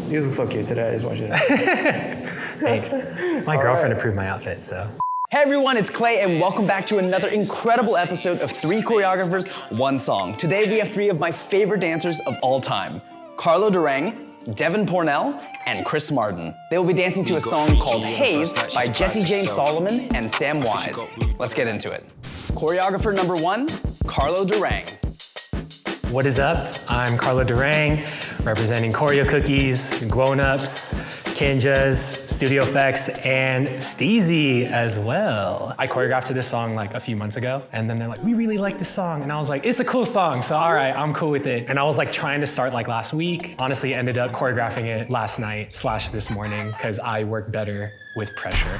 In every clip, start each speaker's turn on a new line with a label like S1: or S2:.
S1: You look so cute today. I just want you to
S2: Thanks. My girlfriend approved my outfit, so.
S3: Hey everyone, it's Clay, and welcome back to another incredible episode of 3 Choreographers, 1 Song. Today we have 3 of my favorite dancers of all time. Carlo Darang, Devin Pornell, and Chris Martin. They will be dancing to a song called Haze by Jesse James Solomon and Sam Wise. Let's get into it. Choreographer number 1, Carlo Darang.
S2: What is up? I'm Carlo Durang, representing Choreo Cookies, Grown Ups, Kinjas, Studio Effects, and STEEZY as well. I choreographed to this song like a few months ago, and then they're like, we really like this song. And I was like, it's a cool song, so all right, I'm cool with it. And I was like trying to start like last week. Honestly, ended up choreographing it last night / this morning, because I work better with pressure.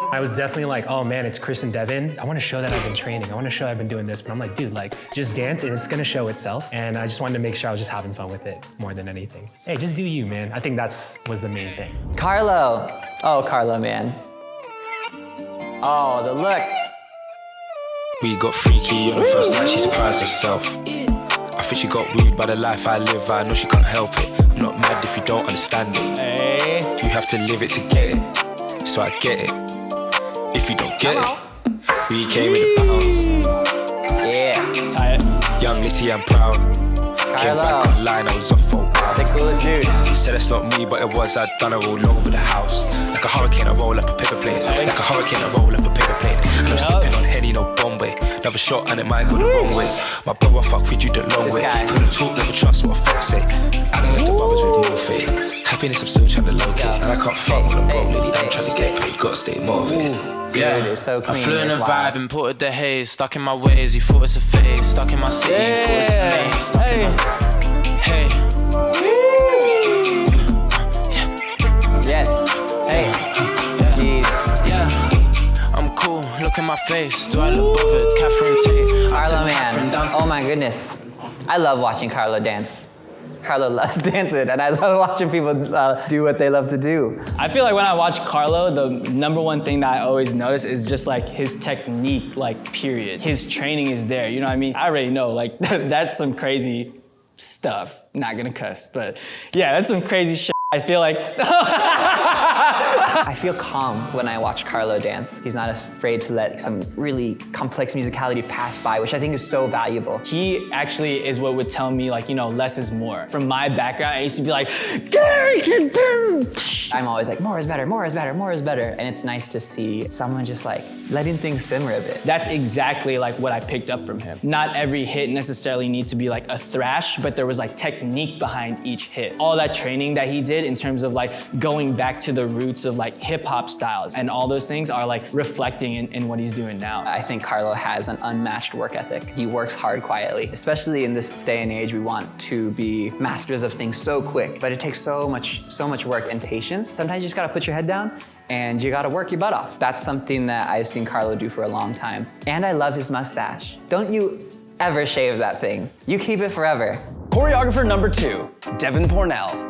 S2: I was definitely like, oh man, it's Chris and Devin. I want to show that I've been training. I want to show I've been doing this. But I'm like, dude, like, just dance and it's going to show itself. And I just wanted to make sure I was just having fun with it more than anything. Hey, just do you, man. I think was the main thing.
S4: Carlo. Oh, Carlo, man. Oh, the look.
S5: We got freaky on the first night, she surprised herself. I think she got wooed by the life I live, I know she can't help it. I'm not mad if you don't understand it.
S3: Hey.
S5: You have to live it to get it, so I get it. If you don't get it, we came in the bounds.
S4: Yeah.
S3: Tight.
S5: Young, litty and proud. Came back online, I was off for a while.
S4: The coolest dude.
S5: Said it's not me, but it was. I'd done her all over the house. Like a hurricane, I roll up a paper plate. Like a hurricane, I roll up a paper plate. And I'm sipping on Henny, no Bombay. Another shot and it might go the wrong way. My brother fuck with you the long way. Couldn't talk, never trust what a fuck say. I don't like the brothers with no faith. Happiness, I'm still trying to locate. And I can't fuck when I'm broke, really. I'm trying to get paid, gotta stay motivated.
S4: Yeah, it is so clean.
S6: I flew in a vibe, imported the haze. Stuck in my ways, you thought it's a phase. Stuck in my city, you thought it's a maze. Stuck in my... Hey.
S4: Yes. Hey. Jeez.
S6: Yeah. I'm cool, look at my face. Do I look bothered? Catherine Tate.
S4: Carlo, man. Oh my goodness. I love watching Carlo dance. Carlo loves dancing, and I love watching people do what they love to do.
S7: I feel like when I watch Carlo, the number one thing that I always notice is just like his technique, like period. His training is there, you know what I mean? I already know, like that's some crazy stuff. Not gonna cuss, but yeah, that's some crazy shit. I feel like...
S4: I feel calm when I watch Carlo dance. He's not afraid to let some really complex musicality pass by, which I think is so valuable.
S7: He actually is what would tell me, like, you know, less is more. From my background, I used to be like,
S4: I'm always like, more is better, more is better, more is better. And it's nice to see someone just like letting things simmer a bit.
S7: That's exactly like what I picked up from him. Not every hit necessarily needs to be like a thrash, but there was like technique behind each hit. All that training that he did in terms of like going back to the roots of like hip hop styles and all those things are like reflecting in what he's doing now.
S4: I think Carlo has an unmatched work ethic. He works hard quietly. Especially in this day and age, we want to be masters of things so quick, but it takes so much work and patience. Sometimes you just gotta put your head down and you gotta work your butt off. That's something that I've seen Carlo do for a long time. And I love his mustache. Don't you ever shave that thing. You keep it forever.
S3: Choreographer number 2, Devin Pornell.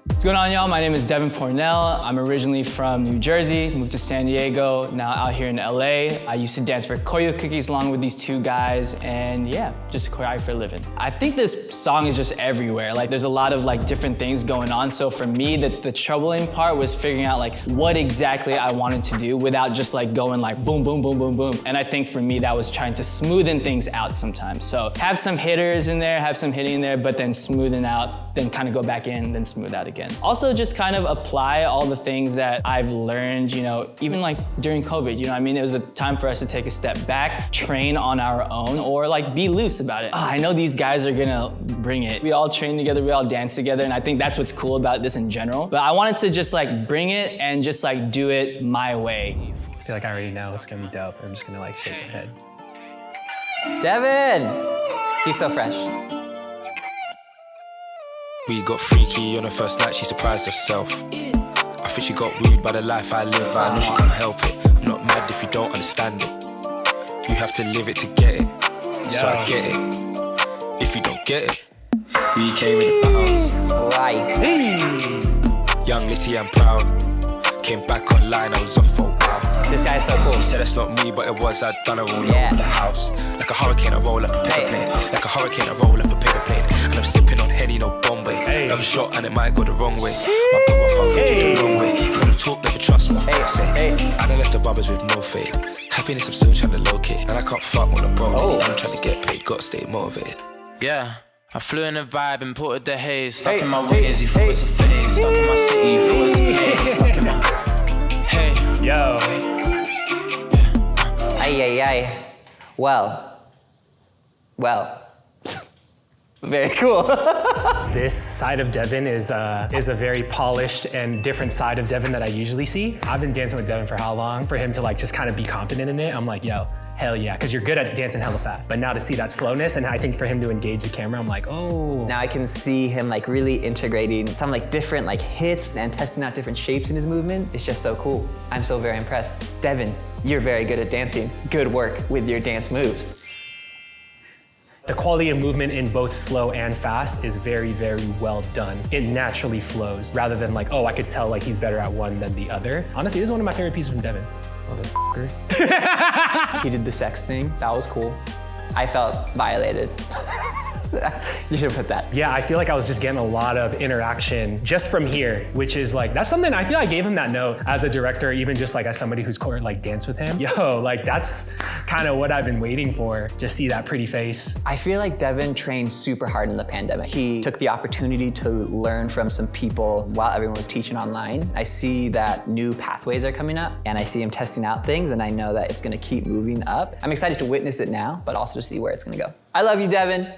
S7: What's going on, y'all? My name is Devin Pornell. I'm originally from New Jersey, moved to San Diego, now out here in LA. I used to dance for Choreo Cookies along with these 2 guys, and yeah, just a choreographer for a living. I think this song is just everywhere. Like, there's a lot of like different things going on. So for me, the troubling part was figuring out like what exactly I wanted to do without just like going like boom, boom, boom, boom, boom. And I think for me, that was trying to smoothen things out sometimes. So have some hitters in there, have some hitting in there, but then smoothing out, then kind of go back in, then smooth out again. Also just kind of apply all the things that I've learned, you know, even like during COVID, you know what I mean? It was a time for us to take a step back, train on our own, or like be loose about it. Oh, I know these guys are gonna bring it. We all train together, we all dance together, and I think that's what's cool about this in general. But I wanted to just like bring it and just like do it my way.
S2: I feel like I already know it's gonna be dope. I'm just gonna like shake my head.
S4: Devin! He's so fresh.
S5: We got freaky on the first night, she surprised herself. I think she got wooed by the life I live, I know she can't help it. I'm not mad if you don't understand it. You have to live it to get it, so I get it. If you don't get it, we came in the bounds.
S4: Right.
S5: Young, litty and proud. Came back online, I was off for a while.
S4: This guy's so cool.
S5: He said it's not me, but it was. I'd done her all over the house. Like a hurricane, I roll up a paper plane. Like a hurricane, I roll up a paper plane. And I'm sipping on Henny, no Bombay. Another shot and it might go the wrong way. My brother fuck with you the wrong way. Couldn't talk, never trust what I say. I done left the barbers with no faith. Happiness I'm still trying to locate. And I can't fuck when I'm broke. I'm trying to get paid, gotta stay motivated.
S6: Yeah, I flew in a vibe and put the haze. Stuck in my ways, you thought it's a phase. Stuck in my city, you thought it's a maze. Stuck in my... Hey.
S2: Yo.
S4: Ay. Well. Very cool.
S2: This side of Devin is a very polished and different side of Devin that I usually see. I've been dancing with Devin for how long? For him to like just kind of be confident in it, I'm like, yo, hell yeah, because you're good at dancing hella fast. But now to see that slowness, and I think for him to engage the camera, I'm like, oh.
S4: Now I can see him like really integrating some like different like hits and testing out different shapes in his movement. It's just so cool. I'm so very impressed. Devin, you're very good at dancing. Good work with your dance moves.
S2: The quality of movement in both slow and fast is very, very well done. It naturally flows, rather than like, oh, I could tell like he's better at one than the other. Honestly, this is one of my favorite pieces from Devin. Motherfucker.
S4: He did the sex thing. That was cool. I felt violated. You should have put that.
S2: Yeah, I feel like I was just getting a lot of interaction just from here, which is like, that's something I feel I gave him that note as a director, even just like as somebody who's like danced with him. Yo, like that's kind of what I've been waiting for. Just see that pretty face.
S4: I feel like Devin trained super hard in the pandemic. He took the opportunity to learn from some people while everyone was teaching online. I see that new pathways are coming up and I see him testing out things and I know that it's gonna keep moving up. I'm excited to witness it now, but also to see where it's gonna go. I love you, Devin.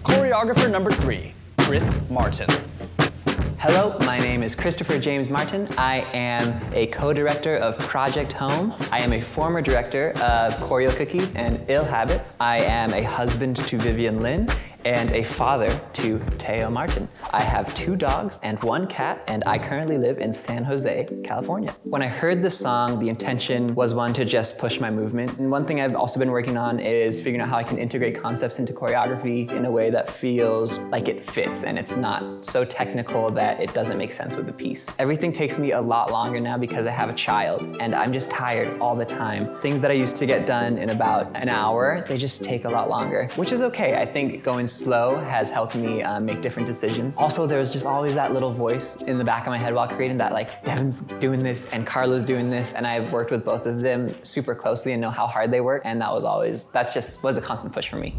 S3: Choreographer number 3, Chris Martin.
S4: Hello, my name is Christopher James Martin. I am a co-director of Project Home. I am a former director of Choreo Cookies and Ill Habits. I am a husband to Vivian Lynn and a father to Teo Martin. I have 2 dogs and 1 cat, and I currently live in San Jose, California. When I heard the song, the intention was one to just push my movement. And one thing I've also been working on is figuring out how I can integrate concepts into choreography in a way that feels like it fits and it's not so technical that it doesn't make sense with the piece. Everything takes me a lot longer now because I have a child and I'm just tired all the time. Things that I used to get done in about an hour, they just take a lot longer, which is okay. I think going slow has helped me make different decisions. Also, there's just always that little voice in the back of my head while creating that like, Devin's doing this and Carlo's doing this, and I've worked with both of them super closely and know how hard they work, and that just was a constant push for me.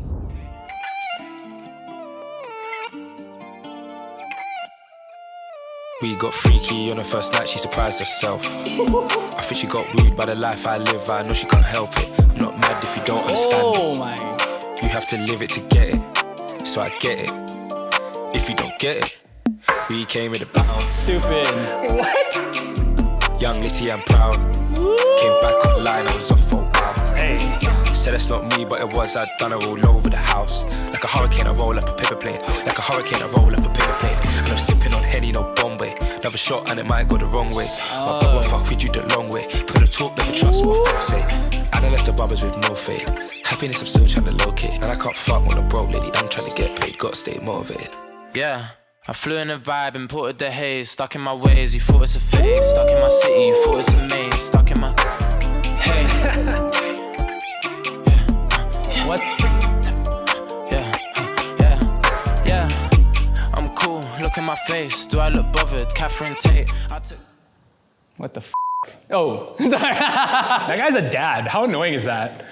S5: We got freaky on the first night, she surprised herself. I think she got wooed by the life I live, I know she can't help it. I'm not mad if you don't understand it. You have to live it to get it. So I get it. If you don't get it, we came with a bounce.
S7: Stupid.
S4: What?
S5: Young Litty and proud. Came back online, I was off for a while.
S2: Hey.
S5: Said it's not me, but it was. I'd done her all over the house. Like a hurricane, I roll up a paper plane. Like a hurricane, I roll up a paper plane. And I'm sipping on Henny, no Bombay. Another shot and it might go the wrong way. My brother fuck with you the long way. Put a talk, never trust what fuck say. I done left the barbers with no faith. Happiness I'm still trying to locate. And I can't fuck when I'm broke, lady. I'm trying to get paid, gotta stay motivated.
S6: Yeah, I flew in a vibe and put the haze. Stuck in my ways, you thought it's a phase. Stuck in my city, you thought it's a maze. Stuck in my... Hey.
S7: What?
S6: Yeah. I'm cool, look at my face. Do I look bothered? Catherine Tate.
S7: What the f? Oh, sorry.
S2: That guy's a dad. How annoying is that?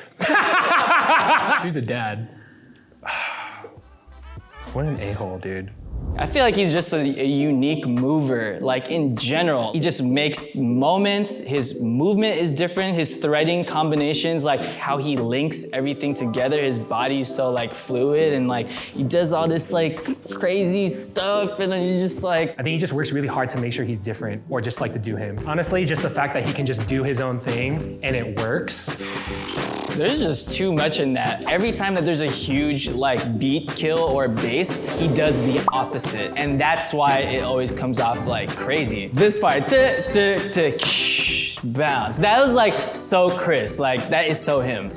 S2: He's a dad. What an a-hole, dude.
S7: I feel like he's just a unique mover, like in general. He just makes moments, his movement is different, his threading combinations, like how he links everything together, his body's so like fluid and like he does all this like crazy stuff and then you just like...
S2: I think he just works really hard to make sure he's different or just like to do him. Honestly, just the fact that he can just do his own thing and it works.
S7: There's just too much in that. Every time that there's a huge like beat kill or bass, he does the opposite. And that's why it always comes off like crazy. This part, bounce. That was like so Chris, like that is so him.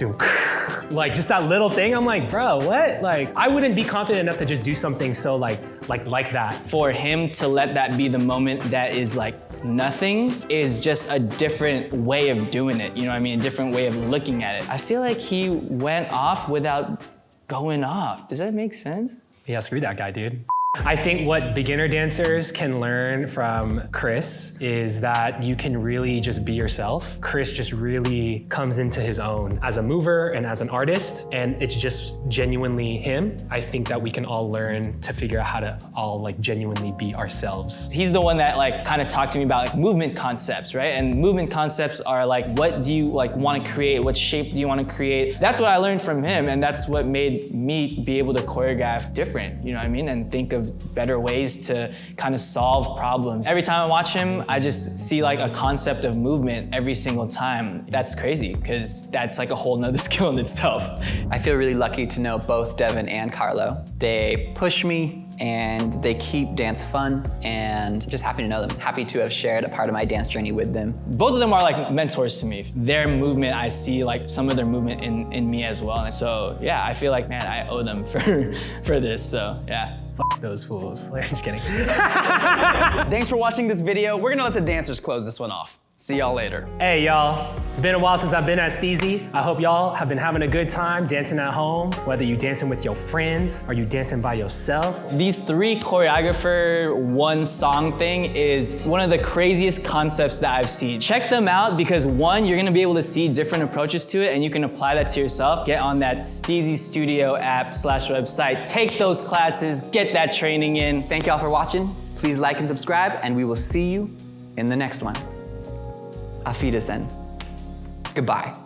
S2: Like just that little thing, I'm like, bro, what? Like, I wouldn't be confident enough to just do something so like that.
S7: For him to let that be the moment that is like nothing is just a different way of doing it. You know what I mean? A different way of looking at it. I feel like he went off without going off. Does that make sense?
S2: Yeah, screw that guy, dude. I think what beginner dancers can learn from Chris is that you can really just be yourself. Chris just really comes into his own as a mover and as an artist, and it's just genuinely him. I think that we can all learn to figure out how to all like genuinely be ourselves.
S7: He's the one that like kind of talked to me about like movement concepts, right? And movement concepts are like, what do you like want to create? What shape do you want to create? That's what I learned from him, and that's what made me be able to choreograph different, you know what I mean? And think of better ways to kind of solve problems. Every time I watch him, I just see like a concept of movement every single time. That's crazy, because that's like a whole nother skill in itself.
S4: I feel really lucky to know both Devin and Carlo. They push me and they keep dance fun, and just happy to know them. Happy to have shared a part of my dance journey with them.
S7: Both of them are like mentors to me. Their movement, I see like some of their movement in me as well. And so yeah, I feel like, man, I owe them for this, so yeah.
S2: Fuck those fools. Just kidding.
S3: Thanks for watching this video. We're gonna let the dancers close this one off. See y'all later.
S2: Hey y'all, it's been a while since I've been at STEEZY. I hope y'all have been having a good time dancing at home, whether you dancing with your friends or you dancing by yourself.
S7: These 3 choreographer, 1 song thing is one of the craziest concepts that I've seen. Check them out because 1, you're gonna be able to see different approaches to it and you can apply that to yourself. Get on that STEEZY Studio app/website, take those classes, get that training in.
S4: Thank y'all for watching. Please like and subscribe, and we will see you in the next one. Auf Wiedersehen. Goodbye.